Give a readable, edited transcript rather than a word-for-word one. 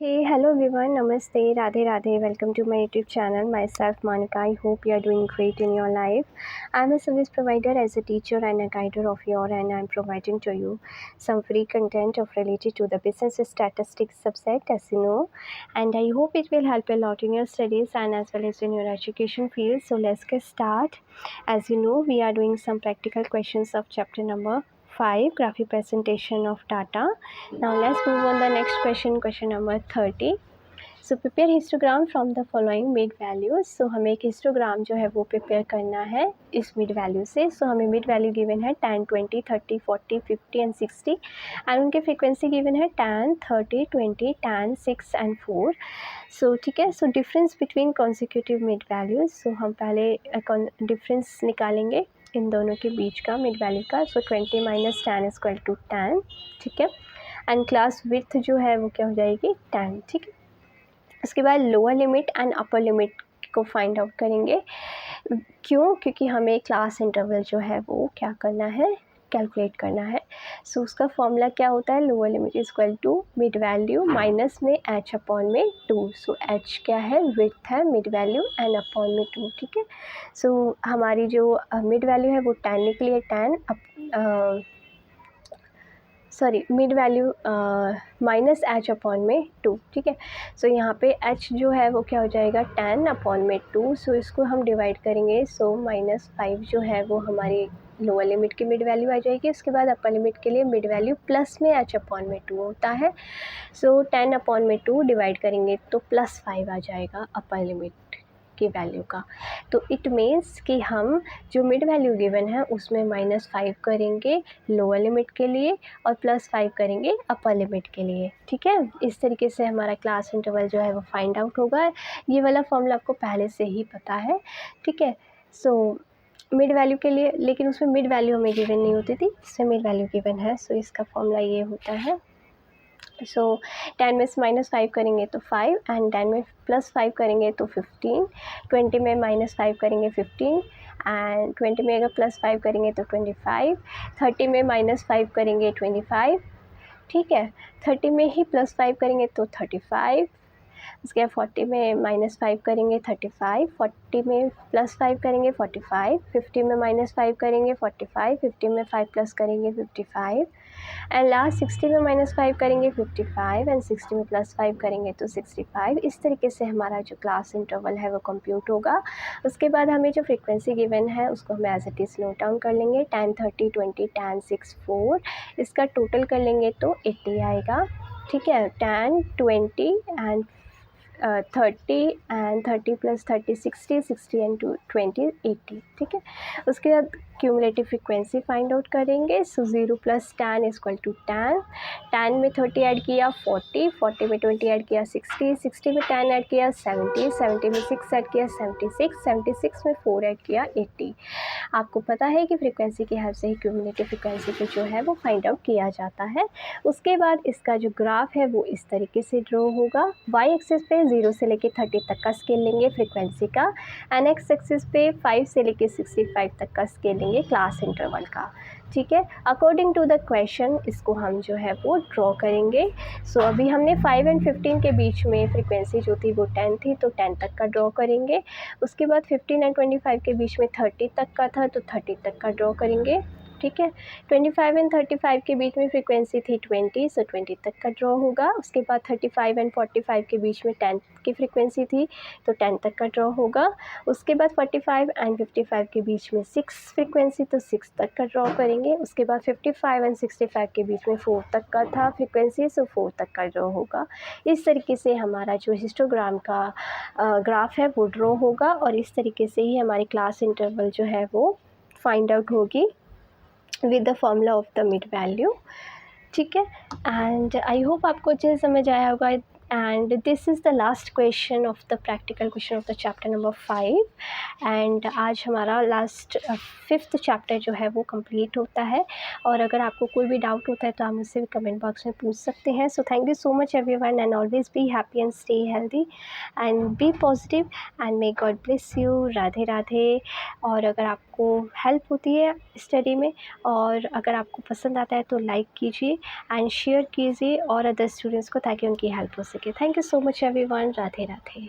Hey, hello everyone, Namaste, Radhe Radhe, welcome to my YouTube channel, myself Monica. I hope you are doing great in your life. I'm a service provider as a teacher and a guider of your, and I'm providing to you some free content of related to the business statistics subject, as you know, and I hope it will help a lot in your studies and as well as in your education field. So let's get start. As you know, we are doing some practical questions of chapter number 5, graphic presentation of data. Now let's move on the next question number 30. So prepare histogram from the following mid values. So हमें एक histogram जो है वो prepare करना है इस mid value से. सो हमें मिड वैल्यू गिवन है 10, 20, 30, 40, 50 एंड 60 एंड उनके फ्रीक्वेंसी गिवन है 10, 30, 20, 10, 6 एंड 4. सो ठीक है. So difference between consecutive mid values. So हम पहले डिफरेंस निकालेंगे इन दोनों के बीच का मिड वैल्यू का. सो 20 माइनस 10 इक्वल टू 10. ठीक है. एंड क्लास विड्थ जो है वो क्या हो जाएगी 10. ठीक है. उसके बाद lower limit and upper limit को फाइंड आउट करेंगे. क्यों? क्योंकि हमें क्लास इंटरवल जो है वो क्या करना है, कैलकुलेट करना है. सो उसका फॉर्मूला क्या होता है, lower limit is equal to mid value minus में एच अपॉन में 2. सो एच क्या है, विड्थ है, मिड वैल्यू एंड अपॉन में 2. ठीक है. सो हमारी जो मिड वैल्यू है वो 10 निकली है. 10 mid value minus H upon में 2. ठीक है. सो यहाँ पे एच जो है वो क्या हो जाएगा 10 अपॉन में 2. सो इसको हम डिवाइड करेंगे. सो -5 जो है वो हमारी लोअर लिमिट की मिड वैल्यू आ जाएगी. उसके बाद अपर लिमिट के लिए मिड वैल्यू प्लस में एच अपॉन में 2 होता है. सो 10 अपॉन में 2 डिवाइड करेंगे तो +5 आ जाएगा अपर लिमिट की वैल्यू का. तो इट मीन्स कि हम जो मिड वैल्यू गिवन है उसमें -5 करेंगे लोअर लिमिट के लिए और +5 करेंगे अपर लिमिट के लिए. ठीक है. इस तरीके से हमारा क्लास इंटरवल जो है वो फाइंड आउट होगा. ये वाला फॉर्मूला आपको पहले से ही पता है. ठीक है. सो मिड वैल्यू के लिए, लेकिन उसमें मिड वैल्यू हमें गिवन नहीं होती थी, इसमें मिड वैल्यू गिवन है. सो इसका फॉर्मूला ये होता है. सो 10 में -5 करेंगे तो 5 एंड 10 में +5 करेंगे तो 15. 20 में -5 करेंगे 15 एंड 20 में अगर +5 करेंगे तो 25. 30 में -5 करेंगे 25. ठीक है. 30 में ही +5 करेंगे तो 35. उसके बाद 40 में -5 करेंगे 35. 40 में +5 करेंगे 45. 50 में -5 करेंगे 45. 50 में 5 प्लस करेंगे 55 एंड लास्ट 60 में -5 करेंगे 55 एंड 60 में +5 करेंगे तो 65. इस तरीके से हमारा जो क्लास इंटरवल है वो कंप्यूट होगा. उसके बाद हमें जो फ्रीक्वेंसी गिवन है उसको हम as it is note down कर लेंगे. 10, 30, 20, 10, 6, 4. इसका टोटल कर लेंगे तो 80 आएगा. ठीक है. 10, 20 एंड 30 एंड 30 + 30 60, 60 एंड 20 80. ठीक है. उसके बाद क्यूमुलेटिव फ्रीक्वेंसी फाइंड आउट करेंगे. सो 0 + 10 = 10. 10 में 30 ऐड किया 40. 40 में 20 ऐड किया 60. 60 में 10 ऐड किया 70. 70 में 6 ऐड किया 76. 76 में 4 ऐड किया 80. आपको पता है कि फ्रीक्वेंसी की हेल्प से ही क्यूमुलेटिव फ्रीक्वेंसी को जो है वो फाइंड आउट किया जाता है. उसके बाद इसका जो ग्राफ है वो इस तरीके से ड्रॉ होगा. वाई एक्सिस पे 0 से लेके 30 तक का स्केल लेंगे फ्रीक्वेंसी का एंड एक्स एक्सिस पे 5 से लेके 65 तक का स्केल लेंगे क्लास इंटरवल का. ठीक है. अकॉर्डिंग टू द क्वेश्चन इसको हम जो है वो ड्रॉ करेंगे. सो अभी हमने 5 एंड 15 के बीच में फ्रीक्वेंसी जो थी वो 10 थी तो 10 तक का ड्रॉ करेंगे. उसके बाद 15 एंड 25 के बीच में 30 तक का था तो 30 तक का ड्रॉ करेंगे. ठीक है. 25 एंड 35 के बीच में फ्रीक्वेंसी थी 20 सो 20 तक का ड्रॉ होगा. उसके बाद 35 एंड 45 के बीच में 10 की फ्रीक्वेंसी थी तो 10 तक का ड्रॉ होगा. उसके बाद 45 एंड 55 के बीच में 6 फ्रीक्वेंसी तो 6 तक का ड्रॉ करेंगे. उसके बाद 55 एंड 65 के बीच में 4 तक का था फ्रीक्वेंसी सो 4 तक का ड्रॉ होगा. इस तरीके से हमारा जो हिस्टोग्राम का ग्राफ है वो ड्रॉ होगा और इस तरीके से ही हमारी क्लास इंटरवल जो है वो फाइंड आउट होगी with the formula of the mid value. ठीक है. एंड आई होप आपको अच्छे से समझ आया होगा. And this is the last question of the practical question of the chapter number 5. And आज हमारा लास्ट 5th चैप्टर जो है वो कंप्लीट होता है. और अगर आपको कोई भी डाउट होता है तो आप मुझसे भी कमेंट बॉक्स में पूछ सकते हैं. So thank you so much everyone and always be happy and stay healthy and be positive and may God bless you. Radhe Radhe. और अगर आप आपको हेल्प होती है स्टडी में। और अगर आपको पसंद आता है तो लाइक कीजिए एंड शेयर कीजिए और अदर स्टूडेंट्स को, ताकि उनकी हेल्प हो सके। Thank you so much everyone. Radhe Radhe.